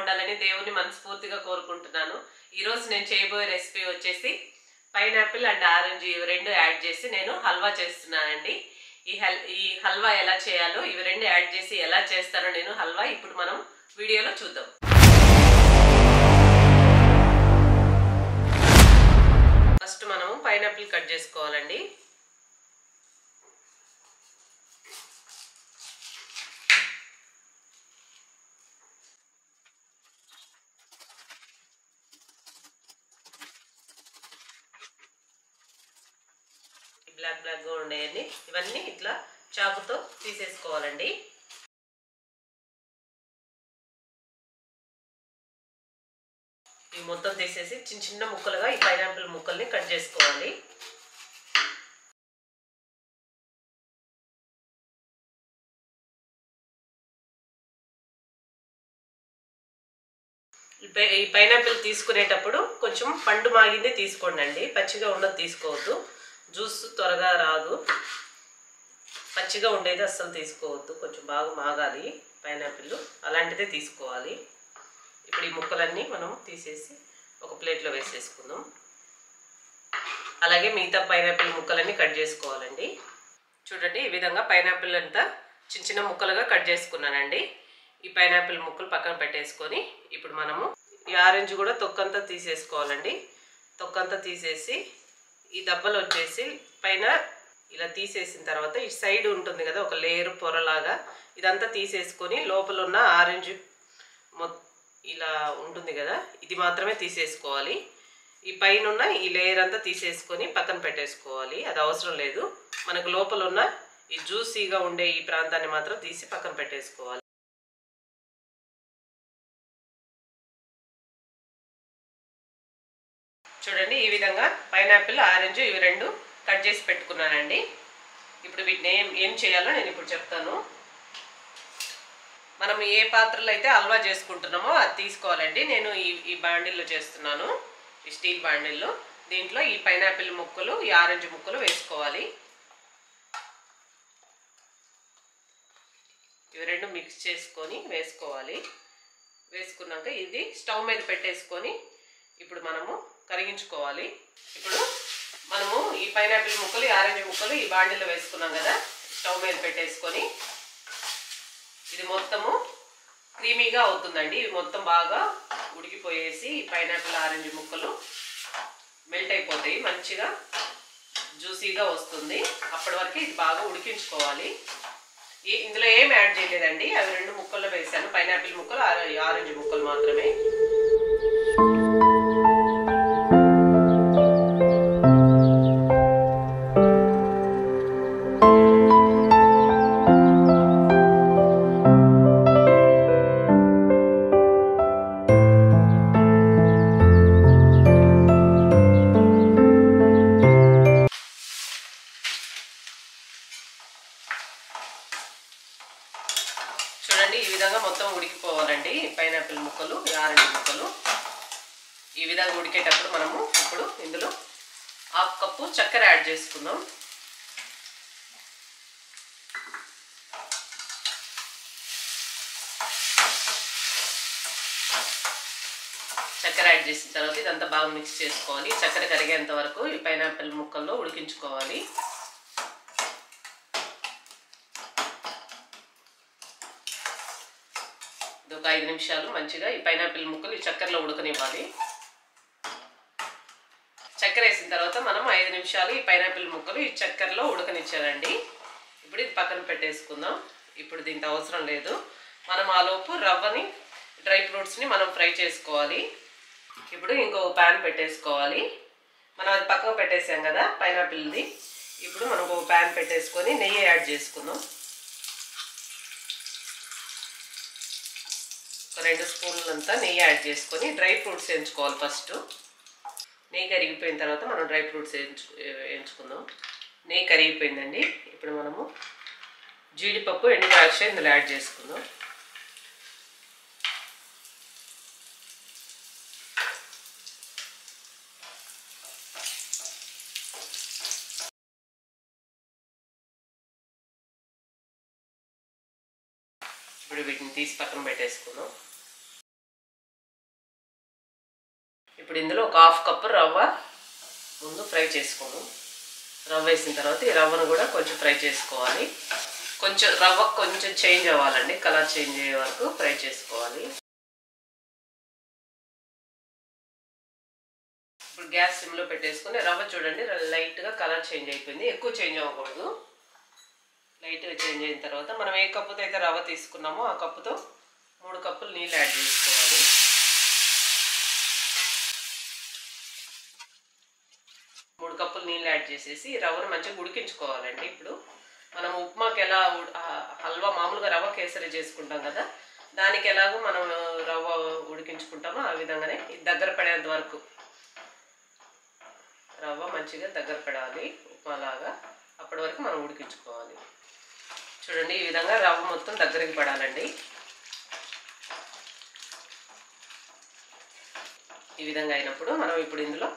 ఉండాలని దేవుని మనస్ఫూర్తిగా కోరుకుంటున్నాను. ఈ రోజు నేను చేయబోయే రెసిపీ వచ్చేసి పైనాపిల్ అండ్ ఆరెంజ్ ఇవి రెండు యాడ్ చేసి నేను హల్వా చేస్తున్నానండి. ఈ హల్వా ఎలా చేయాలో ఇవి రెండు యాడ్ చేసి ఎలా చేస్తానో నేను హల్వా ఇప్పుడు మనం వీడియోలో చూద్దాం. ఫస్ట్ మనం పైనాపిల్ కట్ చేసుకోవాలండి. బ్లాక్ గా ఉండేవన్నీ ఇవన్నీ ఇట్లా చాకుతో తీసేసుకోవాలండి. ఇవి మొత్తం తీసేసి చిన్న చిన్న ముక్కలుగా ఈ పైనాపిల్ ముక్కల్ని కట్ చేసుకోవాలి. ఈ పైనాపిల్ తీసుకునేటప్పుడు కొంచెం పండు మాగింది తీసుకోండి అండి, పచ్చిగా ఉన్నది తీసుకోవద్దు. జ్యూస్ త్వరగా రాదు, పచ్చిగా ఉండేది అస్సలు తీసుకోవద్దు. కొంచెం బాగా మాగాలి పైనాపిల్, అలాంటిదే తీసుకోవాలి. ఇప్పుడు ఈ ముక్కలన్నీ మనం తీసేసి ఒక ప్లేట్లో వేసేసుకుందాం. అలాగే మిగతా పైనాపిల్ ముక్కలన్నీ కట్ చేసుకోవాలండి. చూడండి, ఈ విధంగా పైనాపిల్ అంతా చిన్న చిన్న ముక్కలుగా కట్ చేసుకున్నానండి. ఈ పైనాపిల్ ముక్కలు పక్కన పెట్టేసుకొని ఇప్పుడు మనము ఈ ఆరెంజ్ కూడా తొక్కంతా తీసేసుకోవాలండి. తొక్కంతా తీసేసి ఈ దబ్బలు వచ్చేసి పైన ఇలా తీసేసిన తర్వాత ఈ సైడ్ ఉంటుంది కదా ఒక లేయర్ పొరలాగా, ఇదంతా తీసేసుకొని లోపల ఉన్న ఆరెంజ్ ఇలా ఉంటుంది కదా ఇది మాత్రమే తీసేసుకోవాలి. ఈ పైన ఉన్న ఈ లేయర్ అంతా తీసేసుకొని పక్కన పెట్టేసుకోవాలి, అది అవసరం లేదు. మనకు లోపల ఉన్న ఈ జ్యూసీగా ఉండే ఈ ప్రాంతాన్ని మాత్రం తీసి పక్కన పెట్టేసుకోవాలి. చూడండి, ఈ విధంగా పైనాపిల్ ఆరెంజ్ ఇవి రెండు కట్ చేసి పెట్టుకున్నానండి. ఇప్పుడు వీటిని ఏం చేయాలో నేను ఇప్పుడు చెప్తాను. మనం ఏ పాత్రలో అయితే హల్వా చేసుకుంటున్నామో అది తీసుకోవాలండి. నేను ఈ బాండిల్లో చేస్తున్నాను, ఈ స్టీల్ బాండిల్లో. దీంట్లో ఈ పైనాపిల్ ముక్కలు ఈ ఆరెంజ్ ముక్కలు వేసుకోవాలి. ఇవి రెండు మిక్స్ చేసుకొని వేసుకోవాలి. వేసుకున్నాక ఇది స్టవ్ మీద పెట్టేసుకొని ఇప్పుడు మనము కరిగించుకోవాలి. ఇప్పుడు మనము ఈ పైనాపిల్ ముక్కలు ఈ ఆరెంజ్ ముక్కలు ఈ బాండిల్లో వేసుకున్నాం కదా, స్టవ్ మీద పెట్టేసుకొని ఇది మొత్తము క్రీమీగా అవుతుందండి. ఇది మొత్తం బాగా ఉడికిపోయేసి ఈ పైనాపిల్ ఆరెంజ్ ముక్కలు మెల్ట్ అయిపోతాయి, మంచిగా జ్యూసీగా వస్తుంది. అప్పటి వరకు ఇది బాగా ఉడికించుకోవాలి. ఇందులో ఏం యాడ్ చేయలేదండి, అవి రెండు ముక్కల్లో వేసాను, పైనాపిల్ ముక్కలు ఆరెంజ్ ముక్కలు మాత్రమే. చూడండి, ఈ విధంగా మొత్తం ఉడికిపోవాలండి పైనాపిల్ ముక్కలు ఆరెంజ్ ముక్కలు. ఈ విధంగా ఉడికేటప్పుడు మనము ఇప్పుడు ఇందులో 1/2 కప్పు చక్కెర యాడ్ చేసుకుందాం. చక్కెర యాడ్ చేసిన తర్వాత ఇదంతా బాగా మిక్స్ చేసుకోవాలి. చక్కెర కరిగేంత వరకు ఈ పైనాపిల్ ముక్కల్లో ఉడికించుకోవాలి. ఒక 5 నిమిషాలు మంచిగా ఈ పైనాపిల్ ముక్కలు ఈ చక్కెరలో ఉడకనివ్వాలి. చక్కెర వేసిన తర్వాత మనం 5 నిమిషాలు ఈ పైనాపిల్ ముక్కలు ఈ చక్కెరలో ఉడకనిచ్చారండి. ఇప్పుడు ఇది పక్కన పెట్టేసుకుందాం. ఇప్పుడు దీంతో అవసరం లేదు. మనం ఆలోపు రవ్వని డ్రై ఫ్రూట్స్ని మనం ఫ్రై చేసుకోవాలి. ఇప్పుడు ఇంకో ప్యాన్ పెట్టేసుకోవాలి. మనం అది పక్కన పెట్టేసాం కదా పైనాపిల్ది. ఇప్పుడు మనం ఒక ప్యాన్ పెట్టేసుకొని నెయ్యి యాడ్ చేసుకుందాం. 2 స్పూన్లంతా నెయ్యి యాడ్ చేసుకొని డ్రై ఫ్రూట్స్ వేయించుకోవాలి. ఫస్ట్ నెయ్యి కరిగిపోయిన తర్వాత మనం డ్రై ఫ్రూట్స్ వేయించుకుందాం. నెయ్యి కరిగిపోయిందండి. ఇప్పుడు మనము జీడిపప్పు ఎండు ద్రాక్ష ఇందులో యాడ్ చేసుకుందాం. ఇప్పుడు వీటిని తీసి పక్కన పెట్టేసుకుందాం. ఇప్పుడు ఇందులో ఒక 1/2 కప్పు రవ్వ ముందు ఫ్రై చేసుకున్నాం. రవ్వ వేసిన తర్వాత ఈ రవ్వను కూడా కొంచెం ఫ్రై చేసుకోవాలి. కొంచెం రవ్వ కొంచెం చేంజ్ అవ్వాలండి, కలర్ చేంజ్ అయ్యే వరకు ఫ్రై చేసుకోవాలి. ఇప్పుడు గ్యాస్ సిమ్లో పెట్టేసుకుని రవ్వ చూడండి లైట్గా కలర్ చేంజ్ అయిపోయింది, ఎక్కువ చేంజ్ అవ్వకూడదు. లైట్గా చేంజ్ అయిన తర్వాత మనం ఏ కప్పుతో అయితే రవ్వ తీసుకున్నామో ఆ కప్పుతో 3 కప్పులు నీళ్ళు యాడ్ చేసుకోవాలి. 3 కప్పులు నీళ్ళు యాడ్ చేసేసి రవ్వను మంచిగా ఉడికించుకోవాలండి. ఇప్పుడు మనం ఉప్మాకి ఎలా హల్వా మామూలుగా రవ్వ కేసరి చేసుకుంటాం కదా, దానికి ఎలాగో మనం రవ్వ ఉడికించుకుంటామో ఆ విధంగానే దగ్గర పడేంత వరకు రవ్వ మంచిగా దగ్గర పడాలి ఉప్మాలాగా. అప్పటి వరకు మనం ఉడికించుకోవాలి. చూడండి ఈ విధంగా రవ్వ మొత్తం దగ్గరికి పడాలండి. ఈ విధంగా అయినప్పుడు మనం ఇప్పుడు ఇందులో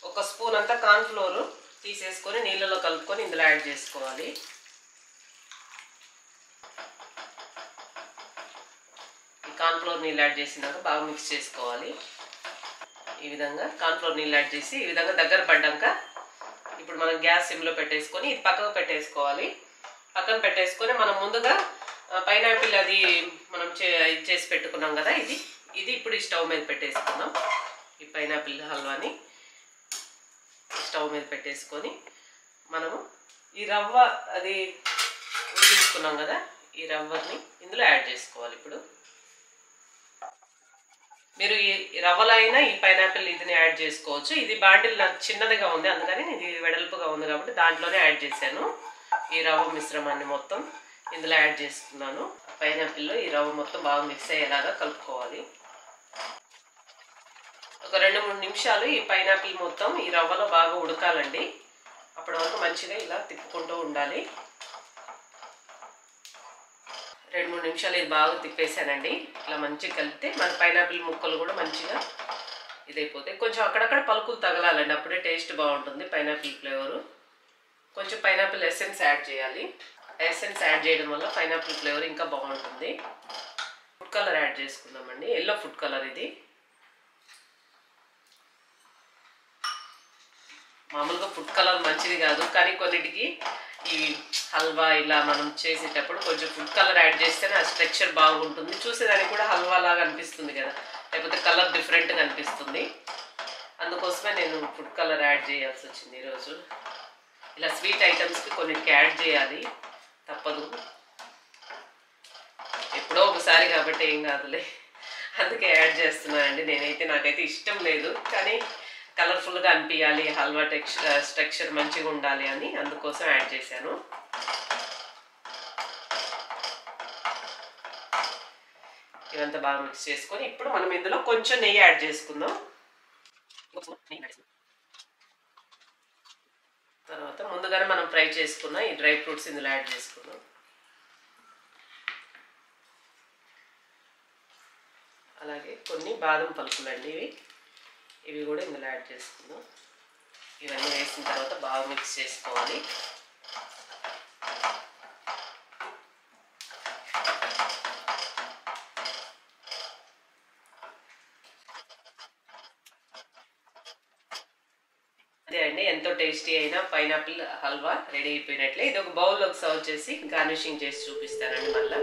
1 స్పూన్ అంతా కార్న్ ఫ్లోర్ తీసేసుకొని నీళ్ళలో కలుపుకొని ఇందులో యాడ్ చేసుకోవాలి. ఈ కార్న్ ఫ్లోర్ నీళ్ళు యాడ్ చేసినాక బాగా మిక్స్ చేసుకోవాలి. ఈ విధంగా కార్న్ ఫ్లోర్ నీళ్ళు యాడ్ చేసి ఈ విధంగా దగ్గర పడ్డాక ఇప్పుడు మనం గ్యాస్ సిమ్లో పెట్టేసుకొని ఇది పక్కకు పెట్టేసుకోవాలి. పక్కన పెట్టేసుకొని మనం ముందుగా పైనాపిల్ అది మనం చేసి పెట్టుకున్నాం కదా, ఇది ఇప్పుడు ఈ స్టవ్ మీద పెట్టేసుకున్నాం. ఈ పైనాపిల్ హల్వాని స్టవ్ మీద పెట్టేసుకొని మనము ఈ రవ్వ అది ఉడికించుకున్నాం కదా, ఈ రవ్వని ఇందులో యాడ్ చేసుకోవాలి. ఇప్పుడు మీరు ఈ రవ్వలో అయినా ఈ పైనాపిల్ ఇదిని యాడ్ చేసుకోవచ్చు. ఇది బాటిల్ నాకు చిన్నదిగా ఉంది, అందుకని ఇది వెడల్పుగా ఉంది కాబట్టి దాంట్లోనే యాడ్ చేశాను. ఈ రవ్వ మిశ్రమాన్ని మొత్తం ఇందులో యాడ్ చేసుకున్నాను. పైనాపిల్లో ఈ రవ్వ మొత్తం బాగా మిక్స్ అయ్యేలాగా కలుపుకోవాలి. ఒక 2-3 నిమిషాలు ఈ పైనాపిల్ మొత్తం ఈ రవ్వలో బాగా ఉడకాలండి. అప్పటి వరకు మంచిగా ఇలా తిప్పుకుంటూ ఉండాలి. 2-3 నిమిషాలు ఇది బాగా తిప్పేసానండి. ఇలా మంచిగా కలిపితే మన పైనాపిల్ ముక్కలు కూడా మంచిగా ఇదైపోతాయి. కొంచెం అక్కడక్కడ పలుకులు తగలాలండి, అప్పుడే టేస్ట్ బాగుంటుంది పైనాపిల్ ఫ్లేవరు. కొంచెం పైనాపిల్ ఎసెన్స్ యాడ్ చేయాలి. ఎసెన్స్ యాడ్ చేయడం వల్ల పైనాపిల్ ఫ్లేవర్ ఇంకా బాగుంటుంది. ఫుడ్ కలర్ యాడ్ చేసుకుందామండి, ఎల్లో ఫుడ్ కలర్. ఇది మామూలుగా ఫుడ్ కలర్ మంచిది కాదు, కానీ కొన్నిటికి ఈ హల్వా ఇలా మనం చేసేటప్పుడు కొంచెం ఫుడ్ కలర్ యాడ్ చేస్తేనే ఆ స్ట్రక్చర్ బాగుంటుంది, చూసేదానికి కూడా హల్వా లాగా అనిపిస్తుంది కదా, లేకపోతే కలర్ డిఫరెంట్గా అనిపిస్తుంది. అందుకోసమే నేను ఫుడ్ కలర్ యాడ్ చేయాల్సి వచ్చింది ఈరోజు. ఇలా స్వీట్ ఐటమ్స్కి కొన్నిటికి యాడ్ చేయాలి, తప్పదు. ఎప్పుడో ఒకసారి కాబట్టి ఏం కాదులే, అందుకే యాడ్ చేస్తున్నానండి. నాకైతే ఇష్టం లేదు, కానీ కలర్ఫుల్గా అనిపించాలి, హల్వా స్ట్రక్చర్ మంచిగా ఉండాలి అని అందుకోసం యాడ్ చేశాను. ఇవంతా బాగా మిక్స్ చేసుకొని ఇప్పుడు మనం ఇందులో కొంచెం నెయ్యి యాడ్ చేసుకుందాం. తర్వాత ముందుగానే మనం ఫ్రై చేసుకున్న ఈ డ్రై ఫ్రూట్స్ ఇందులో యాడ్ చేసుకుందాం. అలాగే కొన్ని బాదం పలుకులు అండి, ఇవి కూడా ఇందులో యాడ్ చేసుకుందాం. ఇవన్నీ వేసిన తర్వాత బాగా మిక్స్ చేసుకోవాలి. అదే అండి, ఎంతో టేస్టీ అయిన పైనాపిల్ హల్వా రెడీ అయిపోయినట్లే. ఇది ఒక బౌల్లోకి సర్వ్ చేసి గార్నిషింగ్ చేసి చూపిస్తానండి మళ్ళీ.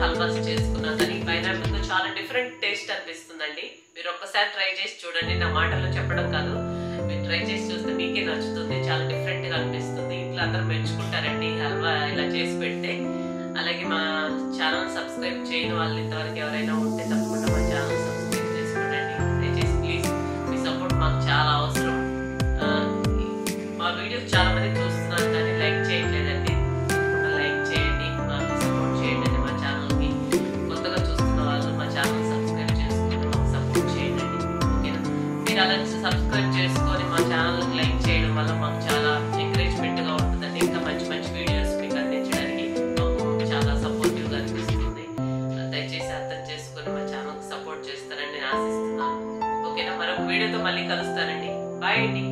హల్వాస్ చేసుకున్నాం కానీ పైనాపిల్ తో చాలా డిఫరెంట్ టేస్ట్ అనిపిస్తుందండి. మీరు ఒక్కసారి ట్రై చేసి చూడండి, నా మాటల్లో చెప్పడం కాదు, మీరు ట్రై చేసి చూస్తే మీకే నచ్చుతుంది. చాలా డిఫరెంట్ గా అనిపిస్తుంది. ఇంట్లో అందరూ మెచ్చుకుంటారండి హల్వా ఇలా చేసి పెడితే. అలాగే మా ఛానల్ సబ్స్క్రైబ్ చేయని వాళ్ళు ఇంతవరకు ఎవరైనా ఉంటే తప్పకుండా మా ఛానల్ సబ్స్క్రైబ్ చేసుకోండి. దయచేసి ప్లీజ్ మీ సపోర్ట్ మాకు చాలా అవసరం. మా వీడియోస్ చాలా మంది చూస్తున్నారు కానీ లైక్ చేయట్లేదండి. తప్పకుండా లైక్ చేయండి, మాకు సపోర్ట్ చేయండి. మా ఛానల్కి కొత్తగా చూస్తున్న వాళ్ళు మా ఛానల్ సబ్స్క్రైబ్ చేసుకొని మాకు సపోర్ట్ చేయండి. ఓకేనా? మీరు అలా సబ్స్క్రైబ్ చేసుకొని మా ఛానల్కి లైక్ చేయడం వల్ల మాకు చాలా ఎంకరేజ్మెంట్గా ఉంటుందండి. ఇంకా మంచి మంచి వీడియోస్ మీకు అందించడానికి మాకు చాలా సపోర్టివ్గా అనిపిస్తుంది. దయచేసి అర్థం చేసుకొని మా ఛానల్కి సపోర్ట్ చేస్తారని నేను ఆశిస్తున్నాను. ఓకేనా? మరొక వీడియోతో మళ్ళీ కలుస్తానండి. బాయ్ అండి.